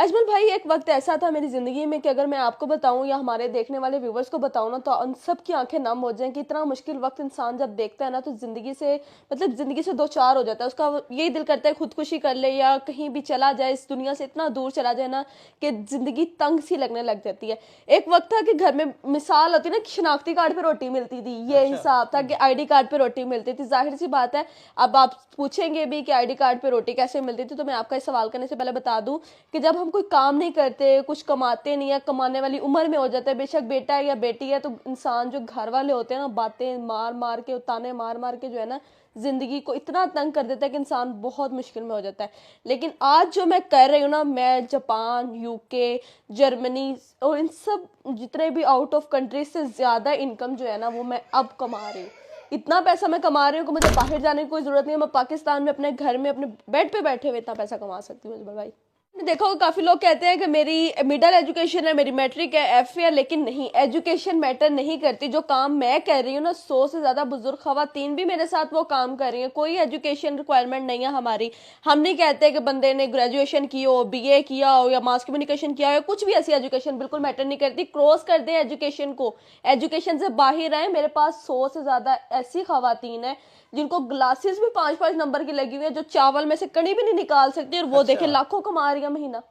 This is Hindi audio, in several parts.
अजमल भाई, एक वक्त ऐसा था मेरी ज़िंदगी में कि अगर मैं आपको बताऊं या हमारे देखने वाले व्यूवर्स को बताऊं ना, तो उन सब की आंखें नम हो जाएं कि इतना मुश्किल वक्त इंसान जब देखता है ना, तो ज़िंदगी से मतलब ज़िंदगी से दो चार हो जाता है उसका। यही दिल करता है खुदकुशी कर ले या कहीं भी चला जाए, इस दुनिया से इतना दूर चला जाए ना कि ज़िंदगी तंग सी लगने लग जाती है। एक वक्त था कि घर में मिसाल होती ना कि शनाख्ती कार्ड पे रोटी मिलती थी, ये अच्छा। हिसाब था कि आईडी कार्ड पे रोटी मिलती थी। जाहिर सी बात है, अब आप पूछेंगे भी कि आईडी कार्ड पे रोटी कैसे मिलती थी, तो मैं आपका इस सवाल करने से पहले बता दूं कि जब हम कोई काम नहीं करते, कुछ कमाते नहीं, या कमाने वाली उम्र में हो जाता है, बेशक बेटा है या बेटी है, तो इंसान जो घर वाले होते हैं ना, बातें मार मार के, ताने मार मार के जो है ना, जिंदगी को इतना तंग कर देता है कि इंसान बहुत मुश्किल में हो जाता है। लेकिन आज जो मैं कर रही हूँ ना, मैं जापान, यूके, जर्मनी और इन सब जितने भी आउट ऑफ कंट्री से ज्यादा इनकम जो है ना, वो मैं अब कमा रही हूँ। इतना पैसा मैं कमा रही हूँ कि मुझे बाहर जाने की कोई जरूरत नहीं है। मैं पाकिस्तान में अपने घर में अपने बेड पे बैठे हुए इतना पैसा कमा सकती हूँ अजमल भाई। देखो, काफी लोग कहते हैं कि मेरी मिडिल एजुकेशन है, मेरी मैट्रिक है, एफ है, लेकिन नहीं, एजुकेशन मैटर नहीं करती। जो काम मैं कर रही हूँ ना, 100 से ज्यादा बुजुर्ग खवातीन भी मेरे साथ वो काम कर रही हैं। कोई एजुकेशन रिक्वायरमेंट नहीं है हमारी। हम नहीं कहते कि बंदे ने ग्रेजुएशन की हो, बीए किया हो या मास कम्युनिकेशन किया हो, कुछ भी। ऐसी एजुकेशन बिल्कुल मैटर नहीं करती। क्रॉस कर दे एजुकेशन को, एजुकेशन से बाहर आए। मेरे पास 100 से ज्यादा ऐसी खवातीन है जिनको ग्लासेस भी 5-5 नंबर की लगी हुई है, जो चावल में से कणी भी नहीं निकाल सकती, और वो अच्छा। देखे लाखों कमा रही है महीना।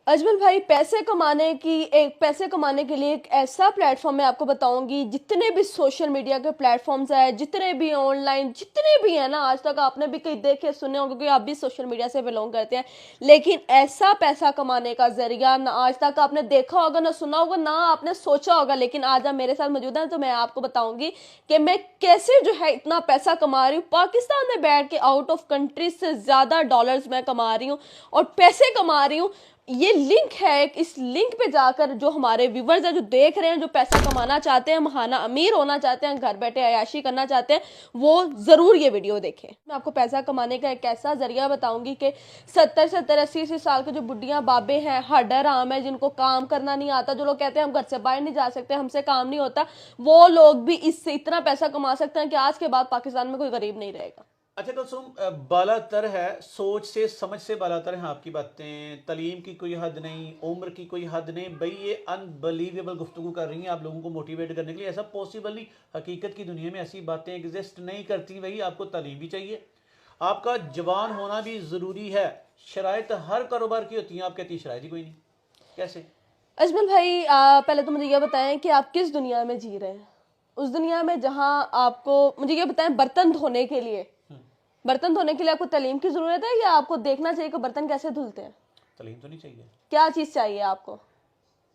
अजमल भाई, पैसे कमाने के लिए एक ऐसा प्लेटफॉर्म मैं आपको बताऊंगी। जितने भी सोशल मीडिया के प्लेटफॉर्म्स हैं, जितने भी ऑनलाइन जितने भी हैं ना, आज तक आपने भी कहीं देखे सुने होंगे, क्योंकि आप भी सोशल मीडिया से बिलोंग करते हैं। लेकिन ऐसा पैसा कमाने का जरिया ना आज तक आपने देखा होगा, ना सुना होगा, ना आपने सोचा होगा। लेकिन आज आप मेरे साथ मौजूद हैं तो मैं आपको बताऊंगी कि मैं कैसे जो है इतना पैसा कमा रही हूँ। पाकिस्तान में बैठ के आउट ऑफ कंट्री से ज्यादा डॉलर्स मैं कमा रही हूँ और पैसे कमा रही हूँ। ये लिंक है, इस लिंक पे जाकर जो हमारे व्यूवर्स हैं, जो देख रहे हैं, जो पैसा कमाना चाहते हैं, महाना अमीर होना चाहते हैं, घर बैठे अयाशी करना चाहते हैं, वो जरूर ये वीडियो देखें। मैं आपको पैसा कमाने का एक ऐसा जरिया बताऊंगी कि 70-70, 80-80 साल के जो बुढ़िया बाबे हैं, हड्डर आम है, जिनको काम करना नहीं आता, जो लोग कहते हैं हम घर से बाहर नहीं जा सकते, हमसे काम नहीं होता, वो लोग भी इससे इतना पैसा कमा सकते हैं कि आज के बाद पाकिस्तान में कोई गरीब नहीं रहेगा। अच्छा कुलसुम, बालातर है, सोच से समझ से बालातर हैं आपकी बातें। तलीम की कोई हद नहीं, उम्र की कोई हद नहीं भाई। ये अनबलीवेबल गुफ्तगू कर रही हैं आप लोगों को मोटिवेट करने के लिए। ऐसा पॉसिबल नहीं, हकीकत की दुनिया में ऐसी बातें एग्जिस्ट नहीं करती भाई। आपको तालीम भी चाहिए, आपका जवान होना भी ज़रूरी है। शराइत हर कारोबार की होती हैं, आप कहती हैं शराइत ही कोई नहीं, कैसे? अजमल भाई, पहले तो मुझे ये बताएं कि आप किस दुनिया में जी रहे हैं। उस दुनिया में जहां आपको, मुझे ये बताएं, बर्तन धोने के लिए आपको तालीम की जरूरत है, या आपको देखना चाहिए कि बर्तन कैसे धुलते हैं? तालीम तो नहीं चाहिए। क्या चीज चाहिए आपको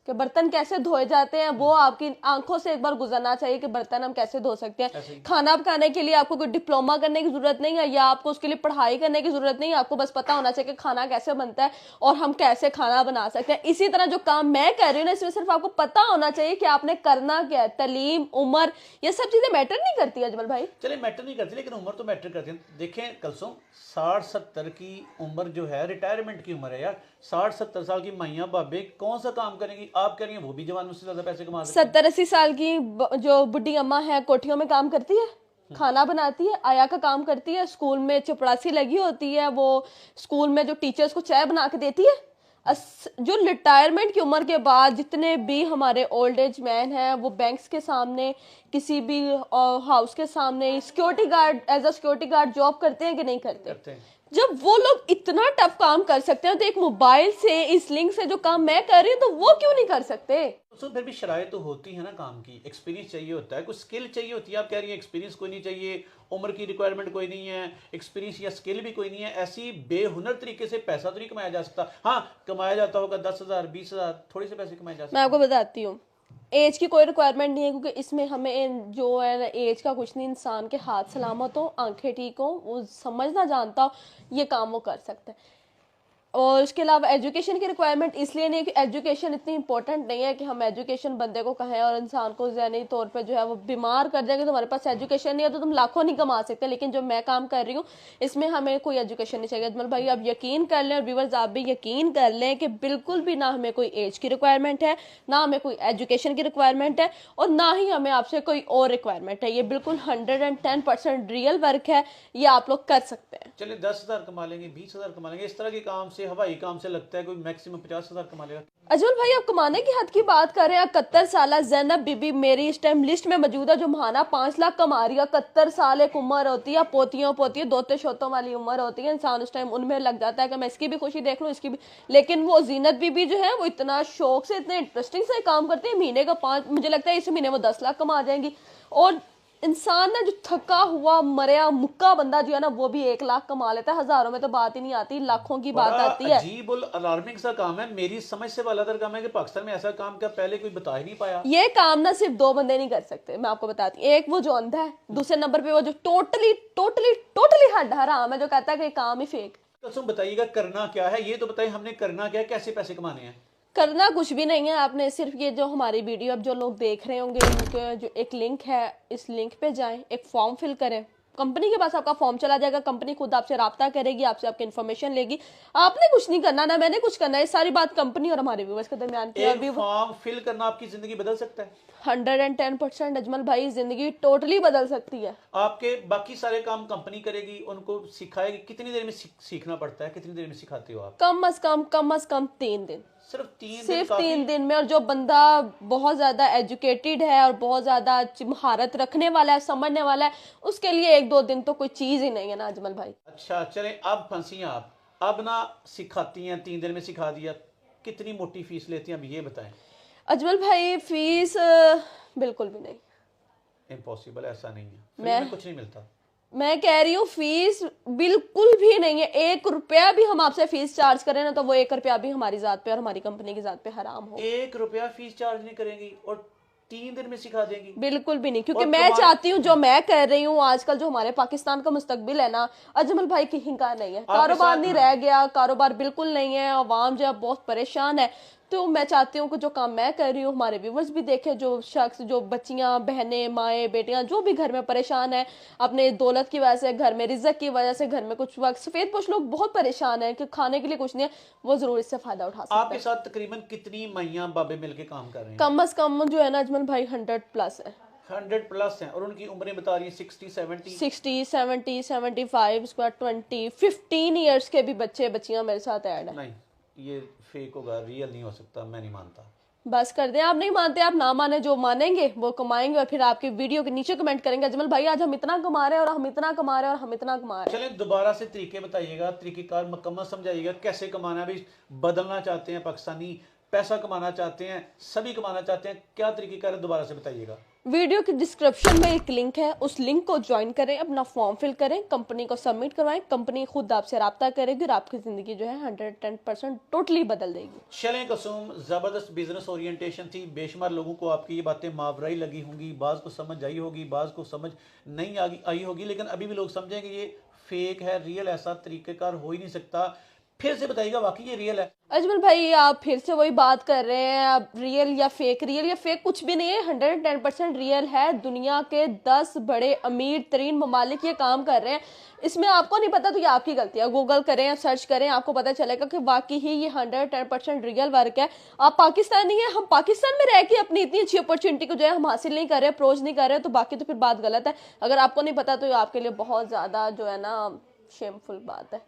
कि बर्तन कैसे धोए जाते हैं, वो आपकी आंखों से एक बार गुजरना चाहिए कि बर्तन हम कैसे धो सकते हैं। ऐसे ही। खाना पकाने के लिए आपको कोई डिप्लोमा करने की जरूरत नहीं है, या आपको उसके लिए पढ़ाई करने की जरूरत नहीं है। आपको बस पता होना चाहिए कि खाना कैसे बनता है और हम कैसे खाना बना सकते हैं। इसी तरह जो काम मैं कर रही हूँ ना, इसमें सिर्फ आपको पता होना चाहिए कि आपने करना क्या है। तालीम, उम्र, ये सब चीजें मैटर नहीं करती अजमल भाई। चले मैटर नहीं करती, लेकिन उम्र तो मैटर करती है। देखें कलसुम, 60-70 की उम्र जो है रिटायरमेंट की उम्र है यार। 60-70 साल की माइयाँ बाबे कौन सा काम करेंगी? आप कह रही हैं वो भी जवान उससे ज्यादा पैसे कमा सकते हैं। 70-80 साल की जो बुढ़ी अम्मा है, कोठियों में काम करती है, खाना बनाती है, आया का काम करती है, स्कूल में चपड़ासी लगी होती है, वो स्कूल में जो टीचर्स को चाय बना के देती है। जो रिटायरमेंट की उम्र के बाद जितने भी हमारे ओल्ड एज मैन हैं, वो बैंक्स के सामने, किसी भी हाउस के सामने security guard, as a security guard job करते हैं कि नहीं करते? करते हैं। जब वो लोग इतना टफ काम कर सकते हैं, तो एक मोबाइल से, इस लिंक से जो काम मैं कर रही हूँ, तो वो क्यों नहीं कर सकते? तो फिर भी शराइत तो होती है ना काम की। एक्सपीरियंस चाहिए होता है, कुछ स्किल चाहिए होती है। आप कह रही हैं एक्सपीरियंस कोई नहीं चाहिए, उम्र की रिक्वायरमेंट कोई नहीं है, एक्सपीरियंस या स्किल भी कोई नहीं है। ऐसी बेहुनर तरीके से पैसा तो नहीं कमाया जा सकता। हाँ, कमाया जाता होगा 10,000 20,000, थोड़े से पैसे कमाए जा सकते मैं हैं। आपको बताती हूँ, एज की कोई रिक्वायरमेंट नहीं है, क्योंकि इसमें हमें जो है ना, एज का कुछ नहीं। इंसान के हाथ सलामत हो, आंखें ठीक हो, वो समझना जानता हो, ये काम वो कर सकता है। और उसके अलावा एजुकेशन की रिक्वायरमेंट इसलिए नहीं कि एजुकेशन इतनी इंपॉर्टेंट नहीं है कि हम एजुकेशन बंदे को कहें और इंसान को ज़हनी तौर पे जो है वो बीमार कर देंगे। तुम्हारे पास एजुकेशन नहीं है तो तुम लाखों नहीं कमा सकते। लेकिन जो मैं काम कर रही हूँ, इसमें हमें कोई एजुकेशन नहीं चाहिए अजमल भाई। आप यकीन कर लें, और व्यूवर्स आप भी यकीन कर लें, कि बिल्कुल भी ना हमें कोई एज की रिक्वायरमेंट है, ना हमें कोई एजुकेशन की रिक्वायरमेंट है, और ना ही हमें आपसे कोई और रिक्वायरमेंट है। ये बिल्कुल 110% रियल वर्क है, ये आप लोग कर सकते हैं। चलिए 10,000 कमा लेंगे, 20,000 कमा लेंगे, इस तरह के काम से हवाई काम से लगता है कोई मैक्सिमम 50,000 कमा लेगा। अजमल भाई, आप कमाने की हद की बात कर रहे हैं। 71 साल जैनब बीबी मेरी इस टाइम लिस्ट में मौजूद है, जो महाना 5 लाख कमा रही है। 71 साल एक उम्र होती है, पोतियों पोतियों दोते शोतों वाली उम्र होती है। इंसान उस टाइम उनमें लग जाता है कि मैं इसकी भी खुशी देख लूं, इसकी भी। लेकिन वो जीनत बीबी जो है वो इतना शौक से, इतने इंटरेस्टिंग से काम करती है। महीने का 5, मुझे लगता है इस महीने वो 10 लाख कमा जाएंगी। और इंसान ना, जो थका हुआ मरया मुक्का बंदा जो है ना, वो भी 1 लाख कमा लेता है। हजारों में तो बात ही नहीं आती, लाखों की बात आती है। अजीब और अलार्मिंग सा काम है। मेरी समझ से बालातर काम है कि पाकिस्तान में ऐसा काम क्या पहले कोई बता ही नहीं पाया। ये काम ना सिर्फ 2 बंदे नहीं कर सकते, मैं आपको बताती हूँ। एक वो जो अंधा है, दूसरे नंबर पे वो जो टोटली टोटली टोटली हराम है, जो कहता है कि काम ही फेक। तो बताइएगा करना क्या है, ये तो बताइए हमने करना क्या है, कैसे पैसे कमाने हैं। करना कुछ भी नहीं है। आपने सिर्फ ये जो हमारी वीडियो अब जो लोग देख रहे होंगे, उनके जो एक लिंक है, इस लिंक पे जाएं, एक फॉर्म फिल करें। कंपनी के पास आपका फॉर्म चला जाएगा, कंपनी खुद आपसे राब्ता करेगी, आपसे आपकी इन्फॉर्मेशन लेगी। आपने कुछ नहीं करना, ना मैंने कुछ करना है। सारी बात कंपनी और हमारे व्यूअर्स के दरमियान की है। एक फॉर्म फिल करना आपकी जिंदगी बदल सकता है। 110% अजमल भाई, जिंदगी टोटली बदल सकती है। आपके बाकी सारे काम कंपनी करेगी, उनको सिखाएगी। कितनी देर में सीखना पड़ता है, कितनी देर में सिखाते हो आप? कम अज कम 3 दिन। सिर्फ 3 दिन? सिर्फ 3 दिन में। और जो बंदा बहुत ज्यादा एजुकेटेड है और बहुत ज्यादा महारत रखने वाला है, समझने वाला है, उसके लिए 1-2 दिन तो कोई चीज ही नहीं है ना अजमल भाई। अच्छा चले, अब फंसी आप। अब ना सिखाती हैं, 3 दिन में सिखा दिया। कितनी मोटी फीस लेती हैं, अब ये बताएं। अजमल भाई, फीस बिल्कुल भी नहीं। इम्पॉसिबल, ऐसा नहीं है। फ्री मैं में कुछ नहीं मिलता। मैं कह रही हूँ, फीस बिल्कुल भी नहीं है। 1 रुपया भी हम आपसे फीस चार्ज करें ना, तो वो 1 रुपया भी हमारी जात पे और हमारी कंपनी की जात पे हराम हो। 1 रुपया फीस चार्ज नहीं करेंगी और 3 दिन में सिखा देंगी? बिल्कुल भी नहीं, क्योंकि और मैं चाहती हूँ, जो मैं कर रही हूँ आजकल, जो हमारे पाकिस्तान का मुस्तकबिल है ना अजमल भाई, कहीं का नहीं है। कारोबार नहीं रह गया, कारोबार बिल्कुल नहीं है। अवाम जो है बहुत परेशान है। तो मैं चाहती हूँ कि जो काम मैं कर रही हूँ हमारे व्यूवर्स भी देखें। जो शख्स, जो बच्चियां, बहनें, माएँ, बेटियां जो भी घर में परेशान है अपने दौलत की वजह से, घर में रिज़्क़ की वजह से, घर में कुछ वक्त सफेद पोश लोग बहुत परेशान है कि खाने के लिए कुछ नहीं है, वो जरूर इससे फायदा उठा सकते हैं। आपके साथ तकरीबन कितनी माइयां बाबे मिलके काम कर रहे हैं? कम अज कम जो है ना अजमल भाई 100+ है। 100+ हैं। और उनकी उम्रें बता रही है 60, 70? 60, 70, 75, उसके बाद 20, 15 ईयर्स के भी बच्चे बच्चियां मेरे साथ ऐड है। नहीं, ये फेक होगा, रियल नहीं हो सकता, मैं नहीं मानता। बस कर दें, आप नहीं मानते, आप ना माने। जो मानेंगे वो कमाएंगे और फिर आपकी वीडियो के नीचे कमेंट करेंगे, अजमल भाई आज हम इतना कमा रहे हैं और हम इतना कमा रहे हैं और हम इतना कमा रहे हैं। चलें, दोबारा से तरीके बताइएगा, तरीकेकार मुकम्मल समझाइएगा, कैसे कमाना है। भाई बदलना चाहते हैं पाकिस्तानी, पैसा कमाना चाहते हैं, सभी कमाना चाहते हैं, क्या तरीकेकार है, दोबारा से बताइएगा। वीडियो की डिस्क्रिप्शन में एक लिंक है, उस लिंक को ज्वाइन करें, अपना फॉर्म फिल करें, कंपनी को सबमिट करवाएं। कंपनी खुद आपसे राब्ता करेगी और आपकी जिंदगी जो है 110% टोटली बदल देगी। चलें कसम, जबरदस्त बिजनेस ओरिएंटेशन थी। बेशुमार लोगों को आपकी ये बातें मावराई लगी होंगी, बाज़ को समझ आई होगी, बाज़ को समझ नहीं आई होगी, लेकिन अभी भी लोग समझेंगे ये फेक है, रियल ऐसा तरीकेकार हो ही नहीं सकता। फिर से बताइएगा, वाकई ये रियल है? अजमल भाई, आप फिर से वही बात कर रहे हैं। आप रियल या फेक कुछ भी नहीं है, 110% रियल है। दुनिया के 10 बड़े अमीर तरीन ममालिक ये काम कर रहे हैं। इसमें आपको नहीं पता तो ये आपकी गलती है। गूगल करें, सर्च करें, आपको पता चलेगा कि वाकई ही ये 110% रियल वर्क है। आप पाकिस्तानी है, हम पाकिस्तान में रह के अपनी इतनी अच्छी अपॉर्चुनिटी को जो है हम हासिल नहीं कर रहे, अप्रोच नहीं कर रहे, तो बाकी तो फिर बात गलत है। अगर आपको नहीं पता तो ये आपके लिए बहुत ज्यादा जो है ना शेमफुल बात है।